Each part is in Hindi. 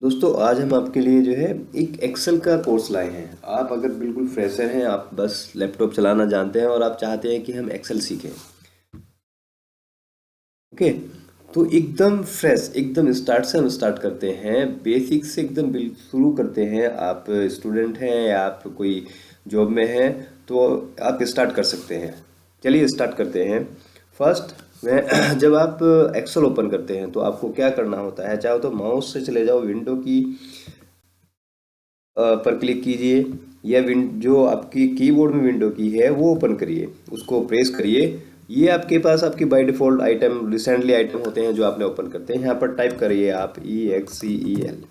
दोस्तों आज हम आपके लिए जो है एक एक्सेल का कोर्स लाए हैं। आप अगर बिल्कुल फ्रेशर हैं, आप बस लैपटॉप चलाना जानते हैं और आप चाहते हैं कि हम एक्सेल सीखें। ओके, तो एकदम फ्रेश, एकदम स्टार्ट से हम स्टार्ट करते हैं, बेसिक से एकदम बिल्कुल शुरू करते हैं। आप स्टूडेंट हैं या आप कोई जॉब में हैं तो आप स्टार्ट कर सकते हैं। चलिए स्टार्ट करते हैं। फर्स्ट मैं जब आप एक्सेल ओपन करते हैं तो आपको क्या करना होता है, चाहे तो माउस से चले जाओ विंडो की पर क्लिक कीजिए, या जो आपकी कीबोर्ड में विंडो की है वो ओपन करिए, उसको प्रेस करिए। ये आपके पास आपकी by default item, recently item होते हैं जो आपने ओपन करते हैं। यहाँ पर टाइप करिए आप EXCEL।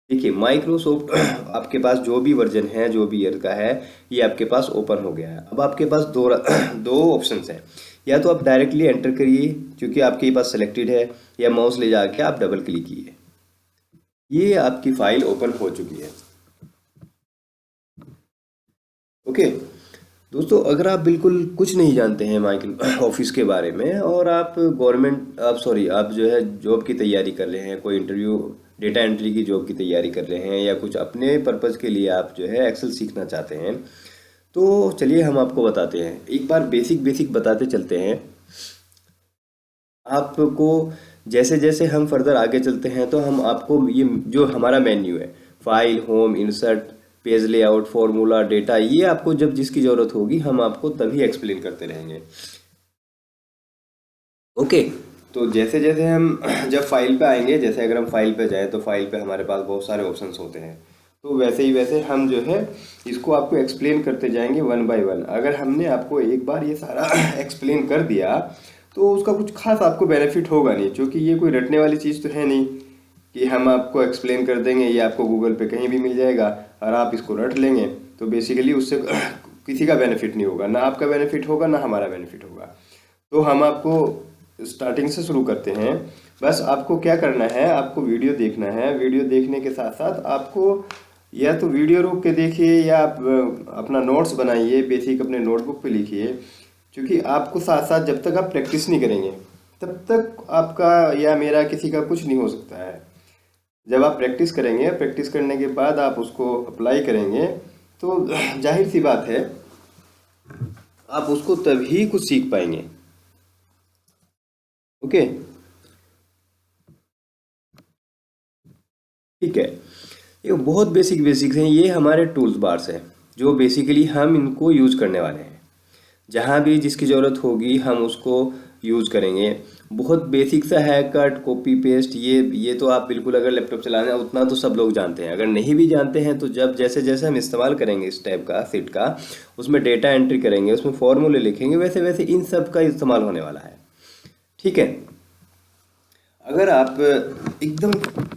देखिए माइक्रोसॉफ्ट आपके पास जो भी वर्जन है, जो भी ईयर का है, ये आपके पास ओपन हो गया है। अब आपके पास दो ऑप्शंस हैं। या तो आप डायरेक्टली एंटर करिए क्योंकि आपके पास सिलेक्टेड है, या माउस ले जाके आप डबल क्लिक कीजिए। ये आपकी फाइल ओपन हो चुकी है। ओके दोस्तों, अगर आप बिल्कुल कुछ नहीं जानते हैं माइक्रो ऑफिस के बारे में, और आप आप जो है जॉब की तैयारी कर रहे हैं, कोई इंटरव्यू डेटा एंट्री की जॉब की तैयारी कर रहे हैं, या कुछ अपने पर्पज़ के लिए आप जो है एक्सेल सीखना चाहते हैं, तो चलिए हम आपको बताते हैं। एक बार बेसिक बेसिक बताते चलते हैं आपको। जैसे जैसे हम फर्दर आगे चलते हैं तो हम आपको ये जो हमारा मेन्यू है, file, home, insert, page layout, formula, data, ये आपको जब जिसकी ज़रूरत होगी हम आपको तभी एक्सप्लेन करते रहेंगे। ओके, तो जैसे जैसे हम जब फाइल पे आएंगे, जैसे अगर हम फाइल पे जाएं तो फाइल पे हमारे पास बहुत सारे ऑप्शंस होते हैं। तो वैसे ही वैसे हम जो है इसको आपको एक्सप्लेन करते जाएंगे वन बाय वन। अगर हमने आपको एक बार ये सारा एक्सप्लेन कर दिया तो उसका कुछ खास आपको बेनिफिट होगा नहीं, क्योंकि ये कोई रटने वाली चीज़ तो है नहीं कि हम आपको एक्सप्लेन कर देंगे, ये आपको गूगल पे कहीं भी मिल जाएगा और आप इसको रट लेंगे। तो बेसिकली उससे किसी का बेनिफिट नहीं होगा, ना आपका बेनिफिट होगा ना हमारा बेनिफिट होगा। तो हम आपको स्टार्टिंग से शुरू करते हैं। बस आपको क्या करना है, आपको वीडियो देखना है। वीडियो देखने के साथ साथ आपको या तो वीडियो रोक के देखिए, या आप अपना नोट्स बनाइए, बेसिक अपने नोटबुक पे लिखिए। क्योंकि आपको साथ साथ जब तक आप प्रैक्टिस नहीं करेंगे तब तक आपका या मेरा किसी का कुछ नहीं हो सकता है। जब आप प्रैक्टिस करेंगे, प्रैक्टिस करने के बाद आप उसको अप्लाई करेंगे, तो जाहिर सी बात है आप उसको तभी कुछ सीख पाएंगे। ओके, ठीक है। ये बहुत बेसिक बेसिक्स हैं, ये हमारे टूल्स बार्स हैं जो बेसिकली हम इनको यूज़ करने वाले हैं। जहाँ भी जिसकी ज़रूरत होगी हम उसको यूज़ करेंगे। बहुत बेसिक सा है, कट, कॉपी, पेस्ट। ये तो आप बिल्कुल, अगर लैपटॉप चलाना है उतना तो सब लोग जानते हैं। अगर नहीं भी जानते हैं तो जब जैसे जैसे हम इस्तेमाल करेंगे इस टाइप का सीट का, उसमें डेटा एंट्री करेंगे, उसमें फॉर्मूले लिखेंगे, वैसे वैसे इन सब का इस्तेमाल होने वाला है। ठीक है। अगर आप एकदम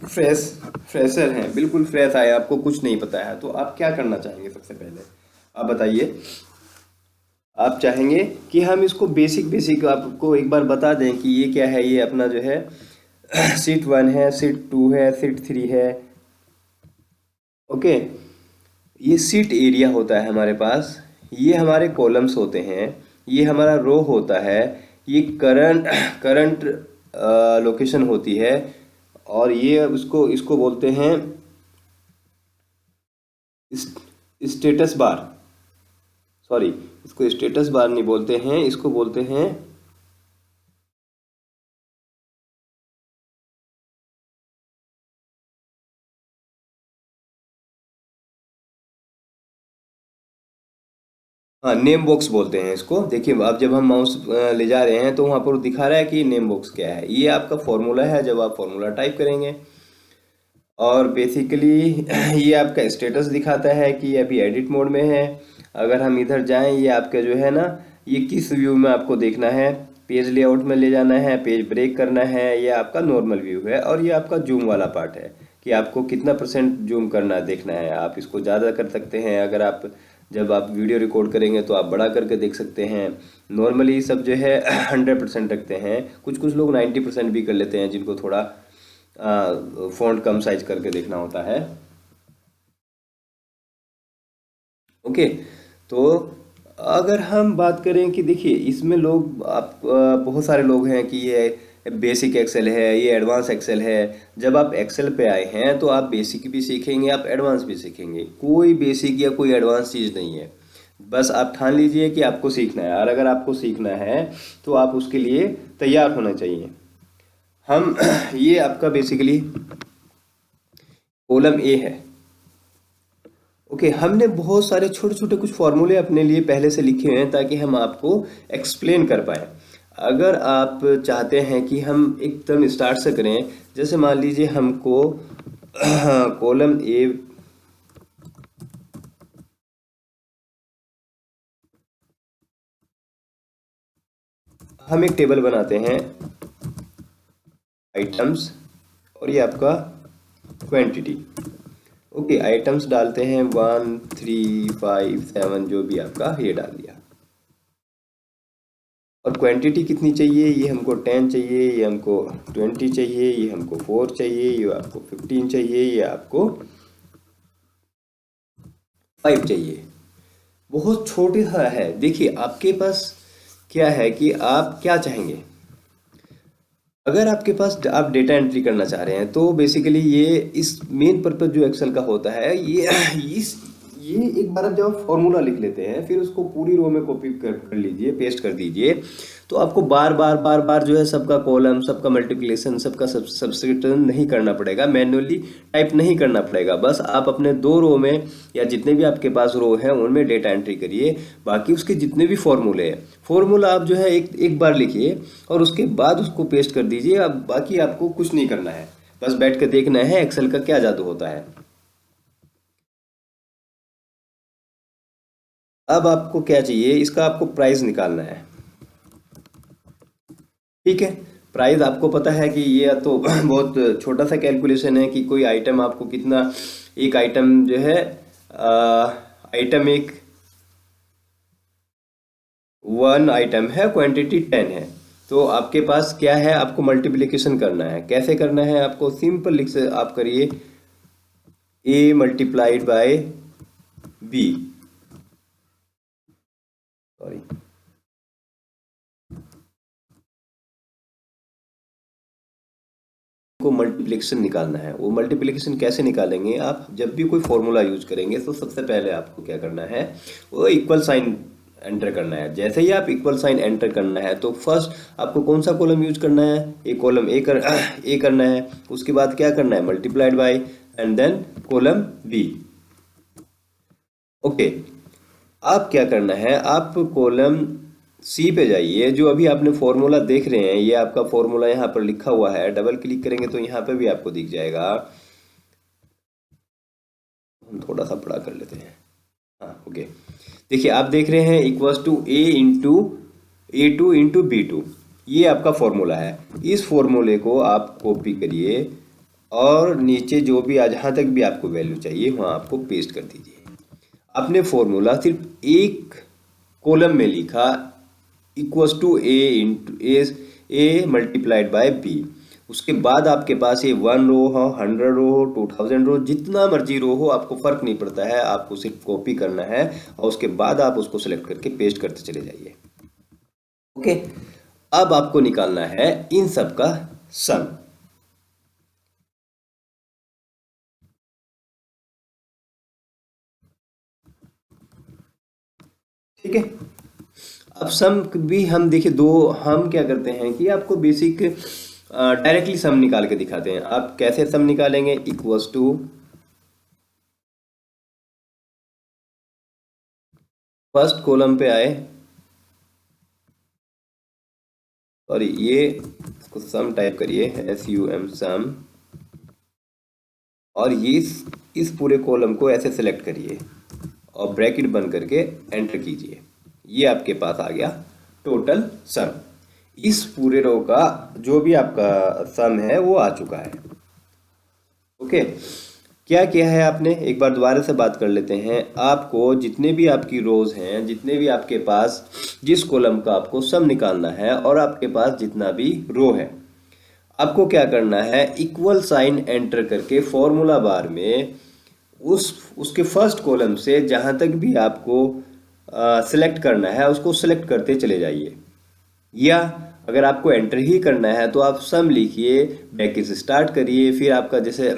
फ्रेशर हैं, बिल्कुल फ्रेश आए, आपको कुछ नहीं पता है, तो आप क्या करना चाहेंगे? सबसे पहले आप बताइए। आप चाहेंगे कि हम इसको बेसिक बेसिक आपको एक बार बता दें कि ये क्या है। ये अपना जो है सीट 1 है, सीट 2 है, सीट 3 है। ओके, ये सीट एरिया होता है हमारे पास। ये हमारे कॉलम्स होते हैं। ये हमारा रो होता है। ये करंट करंट लोकेशन होती है। और ये उसको इसको बोलते हैं स्टेटस बार। सॉरी, इसको स्टेटस बार नहीं बोलते हैं, इसको बोलते हैं, हाँ, नेम बॉक्स बोलते हैं इसको। देखिए अब जब हम माउस ले जा रहे हैं तो वहाँ पर दिखा रहा है कि नेम बॉक्स क्या है। ये आपका फॉर्मूला है, जब आप फॉर्मूला टाइप करेंगे। और बेसिकली ये आपका स्टेटस दिखाता है कि ये अभी एडिट मोड में है। अगर हम इधर जाएं, ये आपका जो है ना, ये किस व्यू में आपको देखना है। पेज लेआउट में ले जाना है, पेज ब्रेक करना है, ये आपका नॉर्मल व्यू है। और ये आपका जूम वाला पार्ट है कि आपको कितना % जूम करना देखना है। आप इसको ज़्यादा कर सकते हैं। अगर आप जब आप वीडियो रिकॉर्ड करेंगे तो आप बड़ा करके देख सकते हैं। नॉर्मली सब जो है 100% रखते हैं। कुछ कुछ लोग 90% भी कर लेते हैं, जिनको थोड़ा फ़ॉन्ट कम साइज करके देखना होता है। ओके, तो अगर हम बात करें कि देखिए इसमें लोग आप बहुत सारे लोग हैं कि ये बेसिक एक्सेल है, ये एडवांस एक्सेल है। जब आप एक्सेल पे आए हैं तो आप बेसिक भी सीखेंगे, आप एडवांस भी सीखेंगे। कोई बेसिक या कोई एडवांस चीज़ नहीं है, बस आप ठान लीजिए कि आपको सीखना है, और अगर आपको सीखना है तो आप उसके लिए तैयार होना चाहिए। हम ये आपका बेसिकली कॉलम ए है। ओके, हमने बहुत सारे छोटे छोटे कुछ फॉर्मूले अपने लिए पहले से लिखे हुए हैं ताकि हम आपको एक्सप्लेन कर पाए। अगर आप चाहते हैं कि हम एकदम स्टार्ट से करें, जैसे मान लीजिए हमको कॉलम ए हम एक टेबल बनाते हैं, आइटम्स, और ये आपका क्वांटिटी। ओके, आइटम्स डालते हैं 1 3 5 7, जो भी आपका ये डाल दिया। और क्वांटिटी कितनी चाहिए, ये हमको 10 चाहिए, ये हमको 20 चाहिए, ये हमको 4 चाहिए, ये आपको 15 चाहिए, ये आपको 5 चाहिए। बहुत छोटे सा है। देखिए आपके पास क्या है कि आप क्या चाहेंगे। अगर आपके पास आप डेटा एंट्री करना चाह रहे हैं तो बेसिकली ये इस मेन पर्पज जो एक्सेल का होता है, ये एक बार आप जब फॉर्मूला लिख लेते हैं फिर उसको पूरी रो में कॉपी कर लीजिए, पेस्ट कर दीजिए, तो आपको बार बार जो है सबका कॉलम, सबका मल्टीप्लिकेशन, सबका सब्स्टिट्यूशन नहीं करना पड़ेगा, मैन्युअली टाइप नहीं करना पड़ेगा। बस आप अपने 2 रो में या जितने भी आपके पास रो हैं उनमें डेटा एंट्री करिए। बाकी उसके जितने भी फॉर्मूले हैं, फॉर्मूला आप जो है एक बार लिखिए और उसके बाद उसको पेस्ट कर दीजिए। अब बाकी आपको कुछ नहीं करना है, बस बैठ कर देखना है एक्सेल का क्या जादू होता है। अब आपको क्या चाहिए, इसका आपको प्राइस निकालना है। ठीक है, प्राइस आपको पता है कि ये तो बहुत छोटा सा कैलकुलेशन है कि कोई आइटम आपको कितना, एक आइटम जो है आइटम एक 1 आइटम है, क्वांटिटी 10 है, तो आपके पास क्या है, आपको मल्टीप्लिकेशन करना है। कैसे करना है, आपको सिंपल लिख से आप करिए a multiplied by b, sorry, को मल्टीप्लिकेशन निकालना है। वो मल्टीप्लिकेशन कैसे निकालेंगे, आप जब भी कोई फॉर्मूला यूज करेंगे तो सबसे पहले आपको क्या करना है, वो इक्वल साइन एंटर करना है। जैसे ही आप इक्वल साइन एंटर करना है तो फर्स्ट आपको कौन सा कॉलम यूज करना है, एक कॉलम ए करना है। उसके बाद क्या करना है, multiplied by and then column B. Okay, आप क्या करना है, आप कॉलम सी पे जाइए। जो अभी आपने फॉर्मूला देख रहे हैं, ये आपका फॉर्मूला यहाँ पर लिखा हुआ है, डबल क्लिक करेंगे तो यहाँ पे भी आपको दिख जाएगा। हम थोड़ा सा बड़ा कर लेते हैं, हाँ ओके। देखिए आप देख रहे हैं equals to A two into B2, ये आपका फॉर्मूला है। इस फॉर्मूले को आप कॉपी करिए और नीचे जो भी जहाँ तक भी आपको वैल्यू चाहिए वहाँ आपको पेस्ट कर दीजिए। आपने फॉर्मूला सिर्फ एक कॉलम में लिखा, equals to A multiplied by B. उसके बाद आपके पास ये 1 रो हो, 100 रो हो, 2000 रो, जितना मर्जी रो हो, आपको फर्क नहीं पड़ता है। आपको सिर्फ कॉपी करना है और उसके बाद आप उसको सेलेक्ट करके पेस्ट करते चले जाइए। ओके, अब आपको निकालना है इन सब का सम। ठीक है, अब सम भी हम देखिए हम क्या करते हैं कि आपको बेसिक डायरेक्टली सम निकाल के दिखाते हैं। आप कैसे सम निकालेंगे, इक्वल्स टू फर्स्ट कॉलम पे आए और ये इसको सम टाइप करिए, SUM सम, और ये इस पूरे कॉलम को ऐसे सेलेक्ट करिए और ब्रैकेट बंद करके एंटर कीजिए। ये आपके पास आ गया टोटल सम। इस पूरे रो का जो भी आपका सम है वो आ चुका है। ओके, क्या किया है आपने, एक बार दोबारा से बात कर लेते हैं। आपको जितने भी आपकी रोज हैं, जितने भी आपके पास जिस कॉलम का आपको सम निकालना है और आपके पास जितना भी रो है, आपको क्या करना है, इक्वल साइन एंटर करके फॉर्मूला बार में उसके फर्स्ट कॉलम से जहां तक भी आपको सिलेक्ट करना है उसको सिलेक्ट करते चले जाइए। या अगर आपको एंटर ही करना है तो आप सम लिखिए, ब्रैकेट से स्टार्ट करिए, फिर आपका जैसे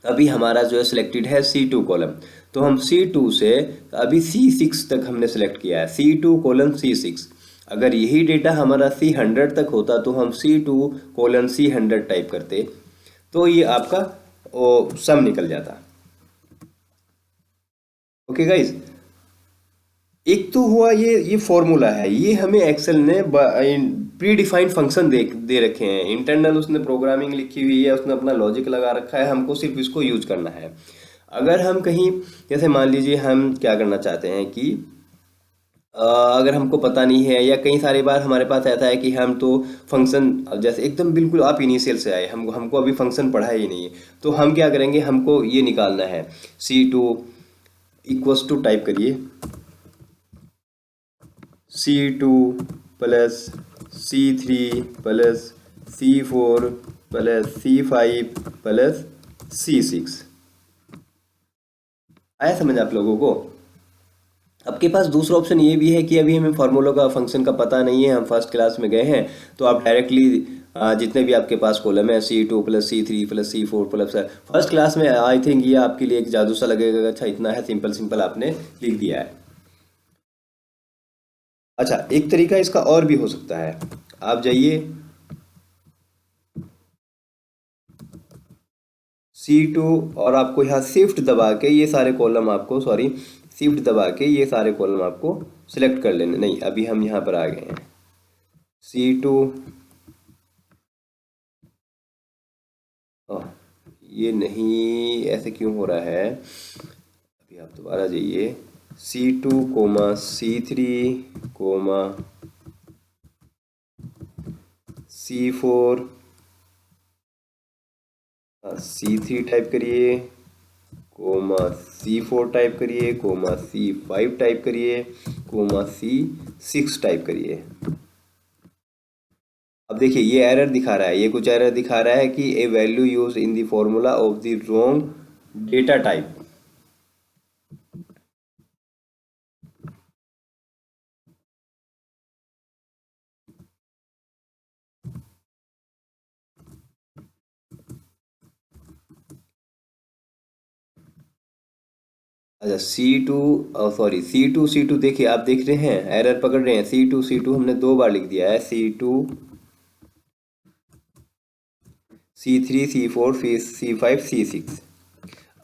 अभी हमारा जो है सिलेक्टेड है C2 कॉलम, तो हम C2 से अभी C6 तक हमने सेलेक्ट किया है, C2 कोलन C6। अगर यही डेटा हमारा C100 तक होता तो हम C2 कोलन C100 टाइप करते, तो ये आपका सम निकल जाता। ओके गाइज, एक तो हुआ ये फॉर्मूला है, ये हमें एक्सेल ने प्री डिफाइंड फंक्शन दे रखे हैं, इंटरनल उसने प्रोग्रामिंग लिखी हुई है, उसने अपना लॉजिक लगा रखा है, हमको सिर्फ इसको यूज करना है। अगर हम कहीं जैसे मान लीजिए हम क्या करना चाहते हैं कि अगर हमको पता नहीं है, या कई सारी बार हमारे पास ऐसा है कि हम तो फंक्शन जैसे एकदम बिल्कुल आप इनिशियल से आए, हमको अभी फंक्शन पढ़ा ही नहीं है, तो हम क्या करेंगे, हमको ये निकालना है C2 इक्वल्स टू टाइप करिए C2 plus C3 plus C4 plus C5 plus C6। आया समझ आप लोगों को? आपके पास दूसरा ऑप्शन ये भी है कि अभी हमें फार्मूला का फंक्शन का पता नहीं है, हम फर्स्ट क्लास में गए हैं, तो आप डायरेक्टली जितने भी आपके पास कॉलम है C2 plus C3 plus C4 plus first class में, आई थिंक ये आपके लिए एक जादू सा लगेगा, अच्छा इतना है, सिंपल सिंपल आपने लिख दिया है। अच्छा, एक तरीका इसका और भी हो सकता है, आप जाइए C2 और आपको यहाँ शिफ्ट दबा के ये सारे कॉलम आपको, सॉरी शिफ्ट दबा के ये सारे कॉलम आपको सिलेक्ट कर लेने, नहीं अभी हम यहाँ पर आ गए हैं C2, ये नहीं, ऐसे क्यों हो रहा है, अभी आप दोबारा जाइए C2 comma C3 comma C4 C3 type करिए, कोमा C4 टाइप करिए, कोमा C5 टाइप करिए, कोमा C6 टाइप करिए। अब देखिए ये एरर दिखा रहा है, ये कुछ एरर दिखा रहा है कि a value use in the formula of the wrong data type. अच्छा C2, सॉरी C2 देखिए, आप देख रहे हैं एरर पकड़ रहे हैं, C2 हमने 2 बार लिख दिया है, C2 C3 C4 C5 C6।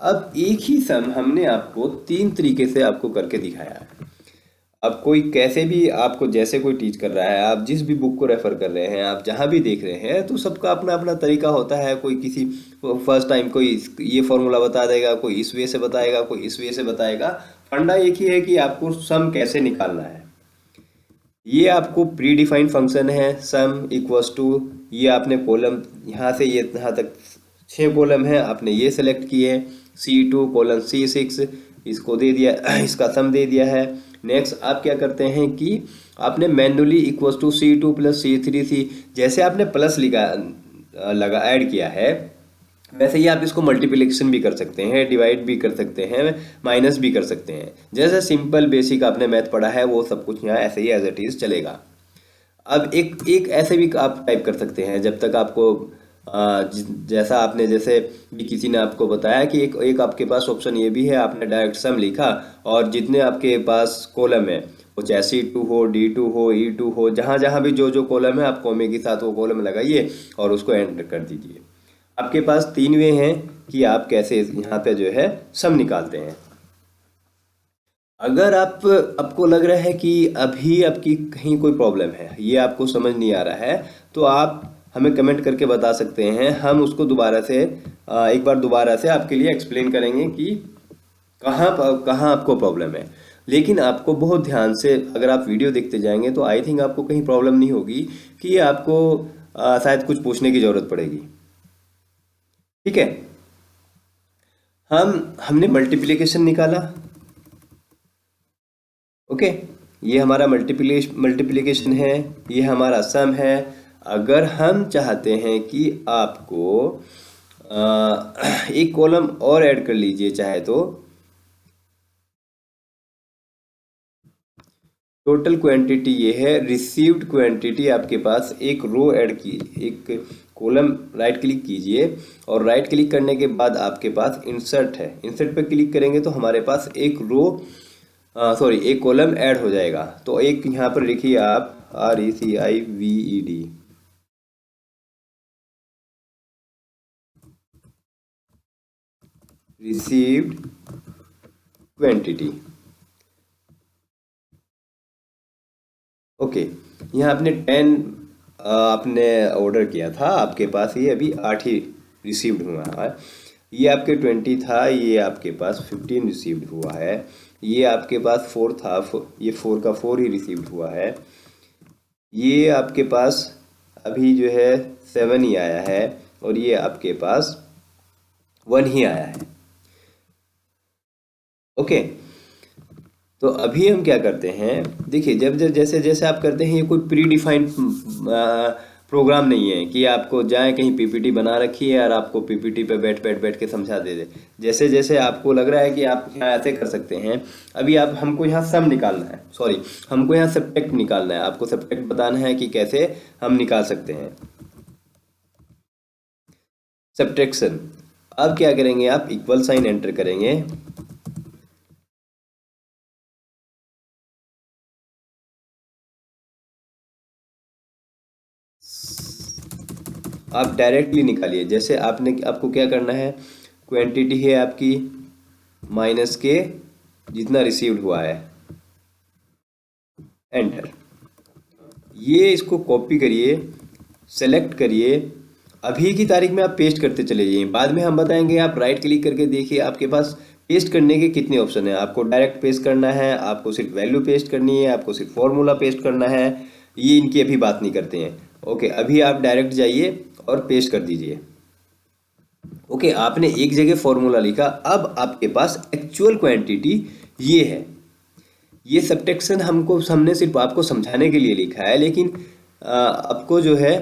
अब एक ही सम हमने आपको 3 तरीके से आपको करके दिखाया है। अब कोई कैसे भी आपको, जैसे कोई टीच कर रहा है, आप जिस भी बुक को रेफर कर रहे हैं, आप जहाँ भी देख रहे हैं, तो सबका अपना अपना तरीका होता है। कोई किसी फर्स्ट टाइम कोई ये फॉर्मूला बता देगा, कोई इस वे से बताएगा, कोई इस वे से बताएगा। फंडा एक ही है कि आपको सम कैसे निकालना है। ये आपको प्री डिफाइंड फंक्शन है, सम इक्वल्स टू, ये आपने कॉलम यहाँ से ये यहाँ तक 6 कॉलम है, आपने ये सेलेक्ट किए, C2 कोलन C6 इसको दे दिया, इसका सम दे दिया है। नेक्स्ट आप क्या करते हैं कि आपने manually equals to C2 plus C3 जैसे आपने प्लस लगा ऐड किया है, वैसे ही आप इसको मल्टीप्लिकेशन भी कर सकते हैं, डिवाइड भी कर सकते हैं, माइनस भी कर सकते हैं। जैसे सिंपल बेसिक आपने मैथ पढ़ा है वो सब कुछ यहाँ ऐसे ही एज इट इज चलेगा। अब एक ऐसे भी आप टाइप कर सकते हैं, जब तक आपको जैसा आपने जैसे भी किसी ने आपको बताया कि एक आपके पास ऑप्शन ये भी है, आपने डायरेक्ट सम लिखा और जितने आपके पास कॉलम है, वो चाहे C2 हो, D2 हो, E2 हो, जहाँ जहाँ भी जो कॉलम है आप कॉमे के साथ वो कॉलम लगाइए और उसको एंटर कर दीजिए। आपके पास 3 वे हैं कि आप कैसे यहाँ पे जो है सम निकालते हैं। अगर आपको लग रहा है कि अभी आपकी कहीं कोई प्रॉब्लम है, ये आपको समझ नहीं आ रहा है, तो आप हमें कमेंट करके बता सकते हैं, हम उसको दोबारा से एक बार दोबारा से आपके लिए एक्सप्लेन करेंगे कि कहाँ कहाँ आपको प्रॉब्लम है। लेकिन आपको बहुत ध्यान से अगर आप वीडियो देखते जाएंगे तो आई थिंक आपको कहीं प्रॉब्लम नहीं होगी कि आपको शायद कुछ पूछने की ज़रूरत पड़ेगी। ठीक है, हमने मल्टीप्लिकेशन निकाला। ओके, ये हमारा मल्टीप्लिकेशन है, ये हमारा सम है। अगर हम चाहते हैं कि आपको एक कॉलम और ऐड कर लीजिए चाहे तो टोटल क्वांटिटी ये है, रिसीव्ड क्वांटिटी आपके पास एक रो ऐड की, एक कॉलम राइट क्लिक कीजिए और राइट क्लिक करने के बाद आपके पास इंसर्ट है, इंसर्ट पे क्लिक करेंगे तो हमारे पास एक रो एक कॉलम ऐड हो जाएगा। तो एक यहाँ पर लिखिए आप RECIVED, रिसीव्ड क्वांटिटी। ओके, यहाँ आपने 10 आपने ऑर्डर किया था, आपके पास ये अभी 8 ही रिसीव्ड हुआ है। ये आपके 20 था, ये आपके पास 15 रिसीव्ड हुआ है। ये आपके पास 4 था, ये 4 का 4 ही रिसीव्ड हुआ है। ये आपके पास अभी जो है 7 ही आया है और ये आपके पास 1 ही आया है। ओके, तो अभी हम क्या करते हैं, देखिए जब जब जैसे जैसे आप करते हैं, ये कोई प्री डिफाइंड प्रोग्राम नहीं है कि आपको जाएं कहीं पीपीटी बना रखी है और आपको पीपीटी पे बैठ के समझा दे। जैसे जैसे आपको लग रहा है कि आप यहाँ ऐसे कर सकते हैं, अभी आप हमको यहाँ सम निकालना है, हमको यहाँ सब्ट्रैक्ट निकालना है, आपको सब्ट्रैक्ट बताना है कि कैसे हम निकाल सकते हैं सब्ट्रैक्शन। अब क्या करेंगे, आप इक्वल साइन एंटर करेंगे, आप डायरेक्टली निकालिए। जैसे आपको क्या करना है, क्वांटिटी है आपकी माइनस के जितना रिसीव्ड हुआ है, एंटर। ये इसको कॉपी करिए, सेलेक्ट करिए, अभी की तारीख में आप पेस्ट करते चले जाइए, बाद में हम बताएंगे। आप राइट क्लिक करके देखिए आपके पास पेस्ट करने के कितने ऑप्शन हैं। आपको डायरेक्ट पेस्ट करना है, आपको सिर्फ वैल्यू पेस्ट करनी है, आपको सिर्फ फॉर्मूला पेस्ट करना है, ये इनकी अभी बात नहीं करते हैं। ओके, अभी आप डायरेक्ट जाइए और पेस्ट कर दीजिए। ओके, आपने एक जगह फॉर्मूला लिखा, अब आपके पास एक्चुअल क्वांटिटी ये है। ये सब्ट्रैक्शन हमने सिर्फ आपको समझाने के लिए लिखा है, लेकिन आपको जो है,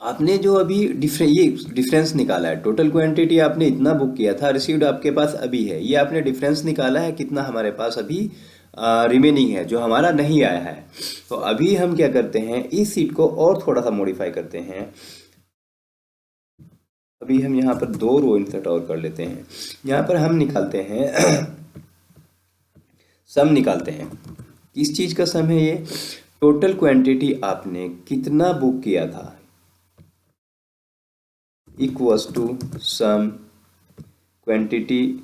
आपने जो अभी ये डिफरेंस निकाला है, टोटल क्वांटिटी आपने इतना बुक किया था, रिसीव्ड आपके पास अभी है, ये आपने डिफरेंस निकाला है कितना हमारे पास अभी रिमेनिंग है, जो हमारा नहीं आया है। तो अभी हम क्या करते हैं, इस सीट को और थोड़ा सा मॉडिफाई करते हैं। अभी हम यहाँ पर 2 रो इंसर्ट और कर लेते हैं। यहाँ पर हम निकालते हैं सम निकालते हैं। किस चीज़ का सम है ये, टोटल क्वांटिटी आपने कितना बुक किया था, equals to sum quantity,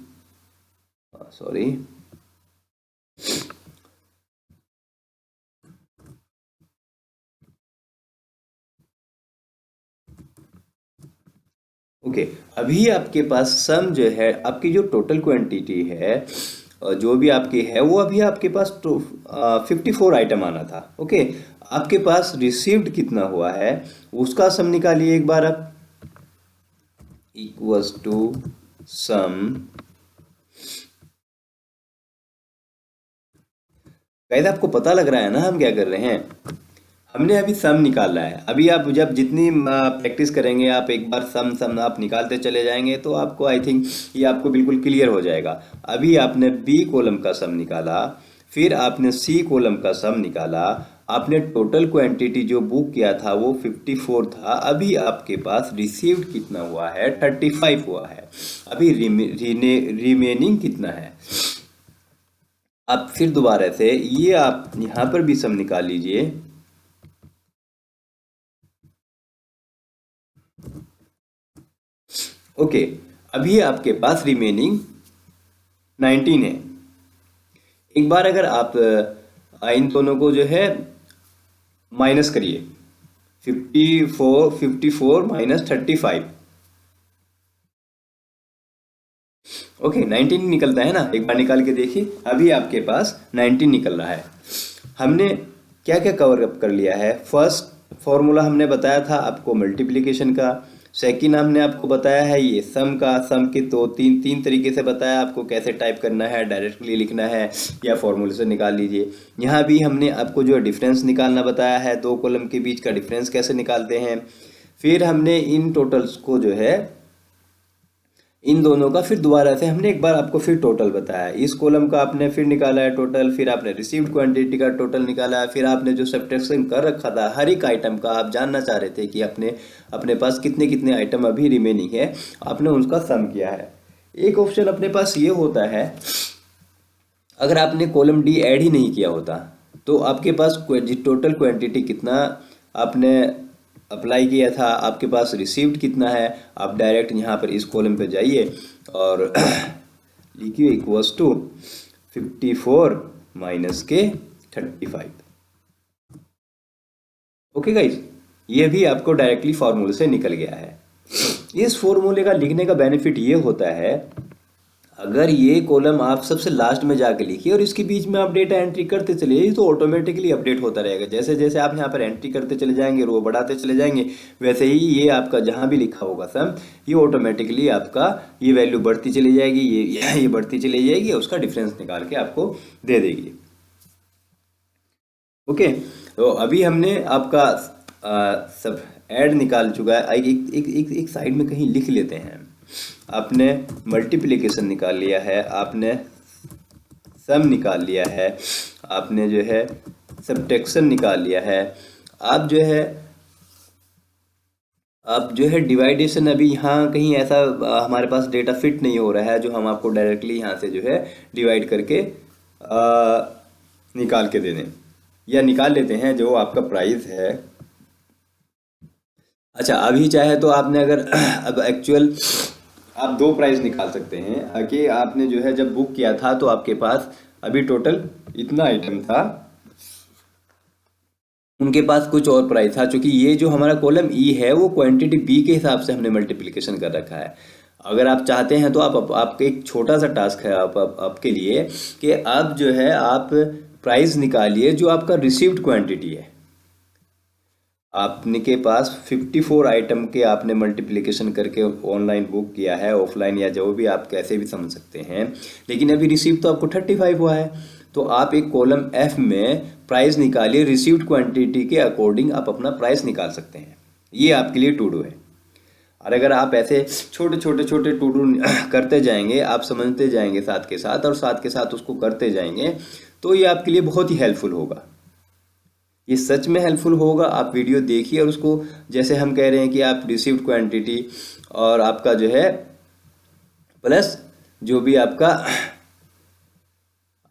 okay, अभी आपके पास सम जो है, आपकी जो टोटल क्वांटिटी है जो भी आपकी है, वो अभी आपके पास 54 आइटम आना था। ओके, आपके पास रिसीव्ड कितना हुआ है उसका सम निकालिए एक बार आप, इक्वल्स टू सम। गाइस आपको पता लग रहा है ना हम क्या कर रहे हैं, हमने अभी सम निकाला है। अभी आप जब जितनी प्रैक्टिस करेंगे, आप एक बार सम आप निकालते चले जाएंगे तो आपको आई थिंक ये आपको बिल्कुल क्लियर हो जाएगा। अभी आपने बी कॉलम का सम निकाला, फिर आपने सी कॉलम का सम निकाला, आपने टोटल क्वांटिटी जो बुक किया था वो 54 था, अभी आपके पास रिसीव्ड कितना हुआ है, 35 हुआ है। अभी रिमेनिंग कितना है, आप फिर दोबारा से ये आप यहाँ पर भी सम निकाल लीजिए। ओके, अभी आपके पास रिमेनिंग 19 है। एक बार अगर आप इन दोनों को जो है माइनस करिए, 54 माइनस 35, ओके 19 निकलता है ना, एक बार निकाल के देखिए। अभी आपके पास 19 निकल रहा है। हमने क्या क्या कवर अप कर लिया है, फर्स्ट फॉर्मूला हमने बताया था आपको मल्टीप्लिकेशन का, सेकंड हमने आपको बताया है ये सम का, सम के तो तीन तरीके से बताया आपको कैसे टाइप करना है, डायरेक्टली लिखना है या फॉर्मूले से निकाल लीजिए। यहाँ भी हमने आपको जो डिफरेंस निकालना बताया है, 2 कॉलम के बीच का डिफरेंस कैसे निकालते हैं। फिर हमने इन टोटल्स को जो है इन दोनों का फिर दोबारा से हमने एक बार आपको फिर टोटल बताया, इस कॉलम का आपने फिर निकाला है टोटल, फिर आपने रिसीव्ड क्वांटिटी का टोटल निकाला है, फिर आपने जो सब्ट्रैक्शन कर रखा था हर एक आइटम का, आप जानना चाह रहे थे कि अपने पास कितने कितने आइटम अभी रिमेनिंग है, आपने उनका सम किया है। एक ऑप्शन अपने पास ये होता है, अगर आपने कॉलम डी ऐड ही नहीं किया होता तो आपके पास टोटल क्वांटिटी कितना आपने अप्लाई किया था, आपके पास रिसीव्ड कितना है, आप डायरेक्ट यहाँ पर इस कॉलम पे जाइए और लिखिए इक्वल्स टू 54 माइनस के 35। ओके गाइज, ये भी आपको डायरेक्टली फार्मूले से निकल गया है। इस फॉर्मूले का लिखने का बेनिफिट ये होता है, अगर ये कॉलम आप सबसे लास्ट में जाके लिखिए और इसके बीच में आप डेटा एंट्री करते चले जाइए तो ऑटोमेटिकली अपडेट होता रहेगा। जैसे जैसे आप यहाँ पर एंट्री करते चले जाएंगे, रो बढ़ाते चले जाएंगे, वैसे ही ये आपका जहाँ भी लिखा होगा सम, ये ऑटोमेटिकली आपका ये वैल्यू बढ़ती चली जाएगी, ये बढ़ती चली जाएगी, उसका डिफरेंस निकाल के आपको दे देगी। ओके, तो अभी हमने आपका सब ऐड निकाल चुका है। एक साइड में कहीं लिख लेते हैं। आपने मल्टीप्लिकेशन निकाल लिया है, आपने सम निकाल लिया है, आपने जो है सब्ट्रैक्शन निकाल लिया है, आप जो है डिवाइडेशन, अभी यहाँ कहीं ऐसा हमारे पास डेटा फिट नहीं हो रहा है जो हम आपको डायरेक्टली यहाँ से जो है डिवाइड करके निकाल के दे दें, या निकाल लेते हैं जो आपका प्राइस है। अच्छा, अभी चाहे तो आपने अगर अब एक्चुअल आप दो प्राइस निकाल सकते हैं कि आपने जो है जब बुक किया था तो आपके पास अभी टोटल इतना आइटम था, उनके पास कुछ और प्राइस था। क्योंकि ये जो हमारा कॉलम ई है वो क्वांटिटी बी के हिसाब से हमने मल्टीप्लिकेशन कर रखा है। अगर आप चाहते हैं तो आपके एक छोटा सा टास्क है आपके लिए कि आप जो है आप प्राइस निकालिए जो आपका रिसीव्ड क्वांटिटी है। आपने के पास 54 आइटम के आपने मल्टीप्लिकेशन करके ऑनलाइन बुक किया है, ऑफलाइन या जो भी आप कैसे भी समझ सकते हैं, लेकिन अभी रिसीव तो आपको 35 हुआ है। तो आप एक कॉलम एफ में प्राइस निकालिए, रिसीव्ड क्वांटिटी के अकॉर्डिंग आप अपना प्राइस निकाल सकते हैं। ये आपके लिए टू डू है। और अगर आप ऐसे छोटे छोटे टू डू करते जाएंगे, आप समझते जाएंगे साथ के साथ और साथ के साथ उसको करते जाएंगे, तो ये आपके लिए बहुत ही हेल्पफुल होगा। ये सच में हेल्पफुल होगा। आप वीडियो देखिए और उसको, जैसे हम कह रहे हैं कि आप रिसीव्ड क्वांटिटी और आपका जो है प्लस जो भी आपका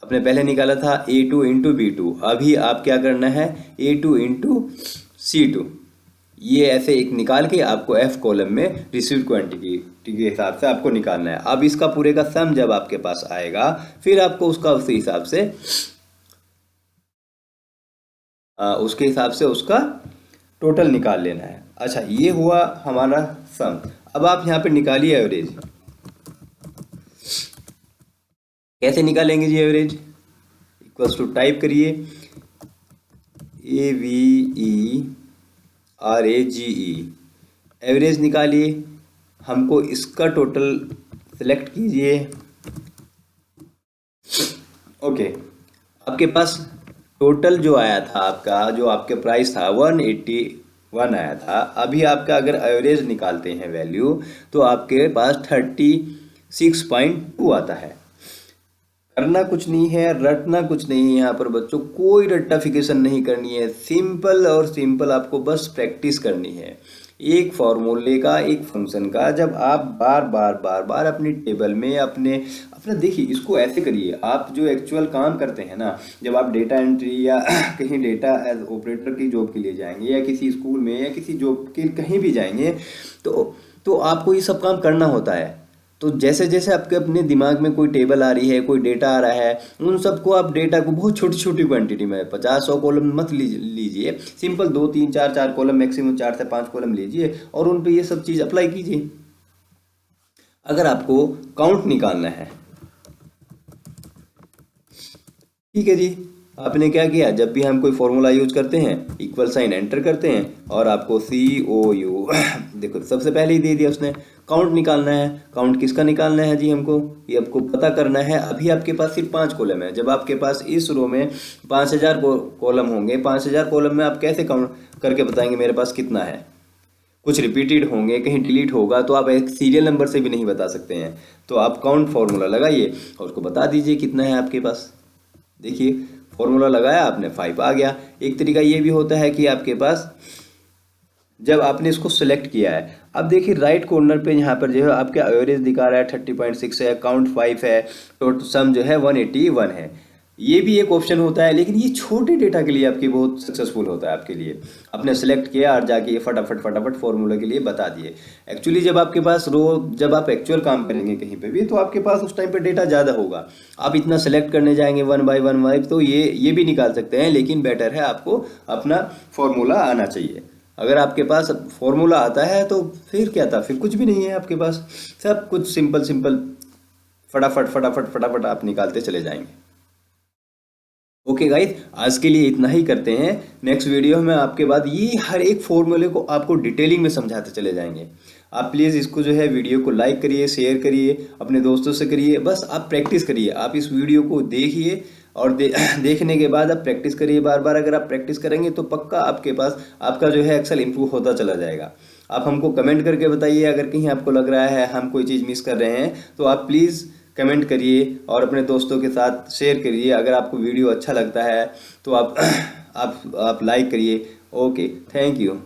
आपने पहले निकाला था A2 इंटू B2, अभी आप क्या करना है A2 इंटू C2, ये ऐसे एक निकाल के आपको F कॉलम में रिसीव्ड क्वांटिटी के हिसाब से आपको निकालना है। अब इसका पूरे का सम जब आपके पास आएगा फिर आपको उसके हिसाब से उसका टोटल निकाल लेना है। अच्छा, ये हुआ हमारा सम। अब आप यहाँ पे निकालिए एवरेज। कैसे निकालेंगे जी एवरेज? इक्वल्स टू टाइप करिए AVERAGE, एवरेज निकालिए। हमको इसका टोटल सेलेक्ट कीजिए। ओके, आपके पास टोटल जो आया था आपका, जो आपके प्राइस था 181 आया था। अभी आपका अगर एवरेज निकालते हैं वैल्यू तो आपके पास 36.2 आता है। करना कुछ नहीं है, रटना कुछ नहीं है यहाँ पर बच्चों, कोई रट्टाफिकेशन नहीं करनी है। सिंपल और सिंपल आपको बस प्रैक्टिस करनी है एक फॉर्मूले का, एक फंक्शन का। जब आप बार बार अपनी टेबल में अपना देखिए, इसको ऐसे करिए। आप जो एक्चुअल काम करते हैं ना, जब आप डेटा एंट्री या कहीं डेटा एज ऑपरेटर की जॉब के लिए जाएंगे या किसी स्कूल में या किसी जॉब के कहीं भी जाएंगे तो आपको ये सब काम करना होता है। तो जैसे जैसे आपके अपने दिमाग में कोई टेबल आ रही है, कोई डेटा आ रहा है, उन सबको आप डेटा को बहुत छोटी छोटी क्वांटिटी में 50-100 कॉलम मत लीजिए, सिंपल 2 3 4 कॉलम, मैक्सिमम 4 से 5 कॉलम लीजिए और उन पे ये सब चीज़ अप्लाई कीजिए। अगर आपको काउंट निकालना है, ठीक है जी, आपने क्या किया, जब भी हम कोई फॉर्मूला यूज करते हैं इक्वल साइन एंटर करते हैं और आपको COU देखो सबसे पहले ही दे दिया उसने। काउंट निकालना है। काउंट किसका निकालना है जी हमको, ये आपको पता करना है। अभी आपके पास सिर्फ 5 कॉलम है। जब आपके पास इस रो में 5000 कॉलम होंगे, 5000 कॉलम में आप कैसे काउंट करके बताएंगे मेरे पास कितना है? कुछ रिपीटेड होंगे, कहीं डिलीट होगा, तो आप एक सीरियल नंबर से भी नहीं बता सकते हैं। तो आप काउंट फार्मूला लगाइए और उसको बता दीजिए कितना है आपके पास। देखिए फॉर्मूला लगाया आपने, 5 आ गया। एक तरीका ये भी होता है कि आपके पास जब आपने इसको सेलेक्ट किया है, अब देखिए राइट कॉर्नर पे यहाँ पर जो है आपका एवरेज दिखा रहा है 30.6 है, काउंट 5 है, टोटल सम जो है 181 है। ये भी एक ऑप्शन होता है, लेकिन ये छोटे डेटा के लिए आपकी बहुत सक्सेसफुल होता है आपके लिए। आपने सेलेक्ट किया और जाके ये फटाफट फटाफट फॉर्मूला के लिए बता दिए। एक्चुअली जब आपके पास जब आप एक्चुअल काम करेंगे कहीं पे भी, तो आपके पास उस टाइम पे डेटा ज़्यादा होगा। आप इतना सेलेक्ट करने जाएंगे वन बाय वन, तो ये भी निकाल सकते हैं, लेकिन बेटर है आपको अपना फॉर्मूला आना चाहिए। अगर आपके पास फॉर्मूला आता है तो फिर क्या था, फिर कुछ भी नहीं है आपके पास, सब कुछ सिंपल सिंपल फटाफट फटाफट फटाफट आप निकालते चले जाएंगे। ओके गाइस, आज के लिए इतना ही करते हैं। नेक्स्ट वीडियो में आपके बाद ये हर एक फॉर्मूले को आपको डिटेलिंग में समझाते चले जाएंगे। आप प्लीज़ इसको जो है वीडियो को लाइक करिए, शेयर करिए, अपने दोस्तों से करिए। बस आप प्रैक्टिस करिए, आप इस वीडियो को देखिए और देखने के बाद आप प्रैक्टिस करिए बार बार। अगर आप प्रैक्टिस करेंगे तो पक्का आपके पास आपका जो है एक्सेल इंप्रूव होता चला जाएगा। आप हमको कमेंट करके बताइए, अगर कहीं आपको लग रहा है हम कोई चीज़ मिस कर रहे हैं तो आप प्लीज़ कमेंट करिए और अपने दोस्तों के साथ शेयर करिए। अगर आपको वीडियो अच्छा लगता है तो आप लाइक करिए। Okay, thank you.